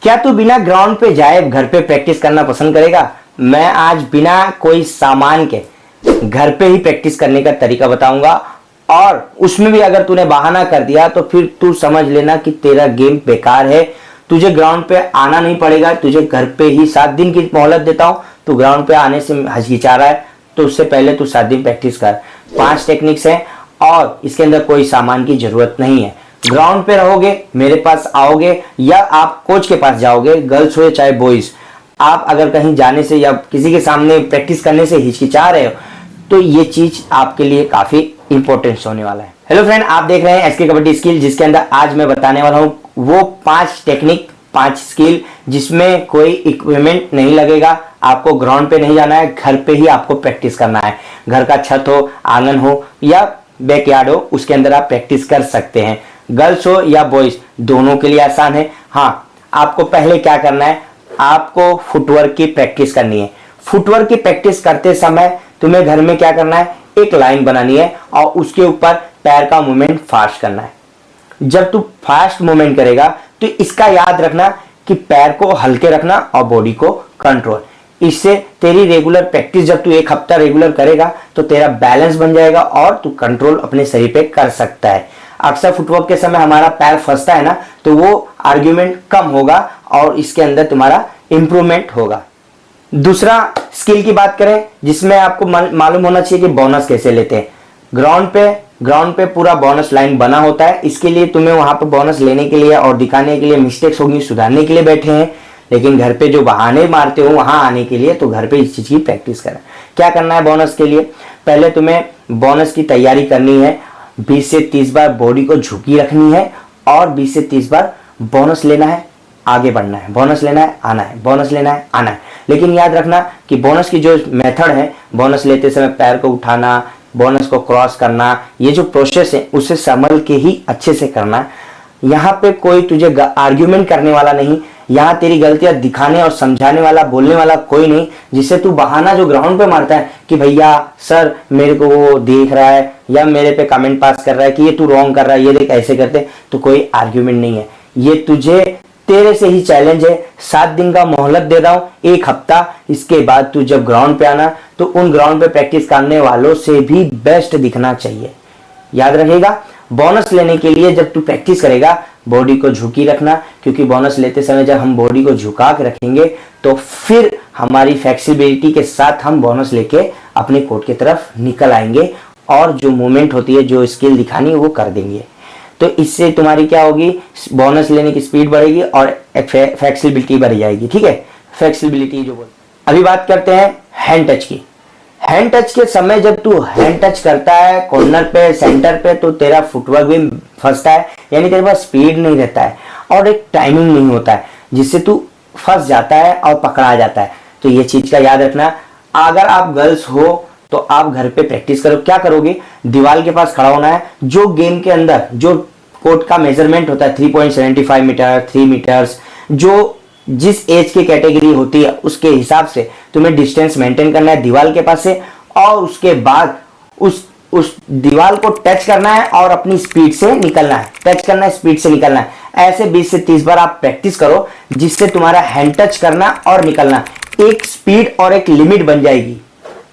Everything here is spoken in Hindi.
क्या तू बिना ग्राउंड पे जाए घर पे प्रैक्टिस करना पसंद करेगा? मैं आज बिना कोई सामान के घर पे ही प्रैक्टिस करने का तरीका बताऊंगा, और उसमें भी अगर तूने बहाना कर दिया तो फिर तू समझ लेना कि तेरा गेम बेकार है। तुझे ग्राउंड पे आना नहीं पड़ेगा, तुझे घर पे ही 7 दिन की मोहलत देता हूं। तू ग्राउंड पे आने से हिचकिचा रहा है तो उससे पहले तू 7 दिन प्रैक्टिस कर। 5 टेक्निक्स हैं और इसके अंदर कोई सामान की जरूरत नहीं है। ग्राउंड पे रहोगे, मेरे पास आओगे या आप कोच के पास जाओगे, गर्ल्स हो या चाहे बॉयज, आप अगर कहीं जाने से या किसी के सामने प्रैक्टिस करने से हिचकिचा रहे हो तो ये चीज आपके लिए काफी इंपॉर्टेंट होने वाला है। हेलो फ्रेंड, आप देख रहे हैं एसके कबड्डी स्किल, जिसके अंदर आज मैं बताने वाला हूं वो 5 टेक्निक, 5 स्किल जिसमें कोई इक्विपमेंट नहीं लगेगा। आपको ग्राउंड पे नहीं जाना है, घर पे ही आपको प्रैक्टिस करना है। घर का छत हो, आंगन हो या बैकयार्ड हो, उसके अंदर आप प्रैक्टिस कर सकते हैं। गर्ल्स हो या बॉयज, दोनों के लिए आसान है। हाँ, आपको पहले क्या करना है, आपको फुटवर्क की प्रैक्टिस करनी है। फुटवर्क की प्रैक्टिस करते समय तुम्हें घर में क्या करना है, एक लाइन बनानी है और उसके ऊपर पैर का मूवमेंट फास्ट करना है। जब तू फास्ट मूवमेंट करेगा तो इसका याद रखना कि पैर को हल्के रखना और बॉडी को कंट्रोल। इससे तेरी रेगुलर प्रैक्टिस, जब तू 1 हफ्ता रेगुलर करेगा तो तेरा बैलेंस बन जाएगा और तू कंट्रोल अपने शरीर पे कर सकता है। अक्सर फुटवर्क के समय हमारा पैर फंसता है ना, तो वो आर्ग्यूमेंट कम होगा और इसके अंदर तुम्हारा इंप्रूवमेंट होगा। दूसरा स्किल की बात करें जिसमें आपको मालूम होना चाहिए कि बोनस कैसे लेते हैं। ग्राउंड पे पूरा बोनस लाइन बना होता है। इसके लिए तुम्हें वहां पे बोनस लेने के लिए और दिखाने के लिए, मिस्टेक्स होगी सुधारने के लिए बैठे हैं, लेकिन घर पे जो बहाने मारते हो वहां आने के लिए, तो घर पे इस चीज की प्रैक्टिस करें। क्या करना है बोनस के लिए, पहले तुम्हें बोनस की तैयारी करनी है। 20 से 30 बार बॉडी को झुकी रखनी है और 20 से 30 बार बोनस लेना है, आगे बढ़ना है, बोनस लेना है, आना है, बोनस लेना है, आना है। लेकिन याद रखना कि बोनस की जो मेथड है, बोनस लेते समय पैर को उठाना, बोनस को क्रॉस करना, ये जो प्रोसेस है उसे संभल के ही अच्छे से करना है। यहाँ पे कोई तुझे आर्ग्यूमेंट करने वाला नहीं, यहाँ तेरी गलतियां दिखाने और समझाने वाला, बोलने वाला कोई नहीं, जिससे तू बहाना जो ग्राउंड पे मारता है कि भैया सर मेरे को वो देख रहा है या मेरे पे कमेंट पास कर रहा है कि ये तू रॉन्ग कर रहा है, ये देख ऐसे करते, तो कोई आर्ग्यूमेंट नहीं है। ये तुझे तेरे से ही चैलेंज है। 7 दिन का मोहलत दे रहा हूं, 1 हफ्ता। इसके बाद तू जब ग्राउंड पे आना तो उन ग्राउंड पे प्रैक्टिस करने वालों से भी बेस्ट दिखना चाहिए। याद रखेगा, बोनस लेने के लिए जब तू प्रैक्टिस करेगा बॉडी को झुकी रखना, क्योंकि बोनस लेते समय जब हम बॉडी को झुका के रखेंगे तो फिर हमारी फ्लेक्सिबिलिटी के साथ हम बोनस लेके अपने कोर्ट की तरफ निकल आएंगे और जो मूवमेंट होती है, जो स्किल दिखानी है वो कर देंगे। तो इससे तुम्हारी क्या होगी, बोनस लेने की स्पीड बढ़ेगी और फ्लेक्सिबिलिटी बढ़ जाएगी। ठीक है, फ्लेक्सिबिलिटी जो बोल। अभी बात करते हैं हैंड टच की। हैंड टच के समय जब तू हैंड टच करता है कॉर्नर पे, सेंटर पे, तो तेरा फुटवर्क भी फंसता है, यानी तेरे पास स्पीड नहीं रहता है और एक टाइमिंग नहीं होता है, जिससे तू फंस जाता है और पकड़ा जाता है। तो ये चीज का याद रखना। अगर आप गर्ल्स हो तो आप घर पे प्रैक्टिस करो। क्या करोगे, दीवार के पास खड़ा होना है। जो गेम के अंदर जो कोर्ट का मेजरमेंट होता है 3.75 मीटर, 3 मीटर्स, जो जिस एज की कैटेगरी होती है उसके हिसाब से तुम्हें डिस्टेंस मेंटेन करना है दीवार के पास से, और उसके बाद उस दीवार को टच करना है और अपनी स्पीड से निकलना है। टच करना है, स्पीड से निकलना है। ऐसे 20 से 30 बार आप प्रैक्टिस करो, जिससे तुम्हारा हैंड टच करना और निकलना एक स्पीड और एक लिमिट बन जाएगी।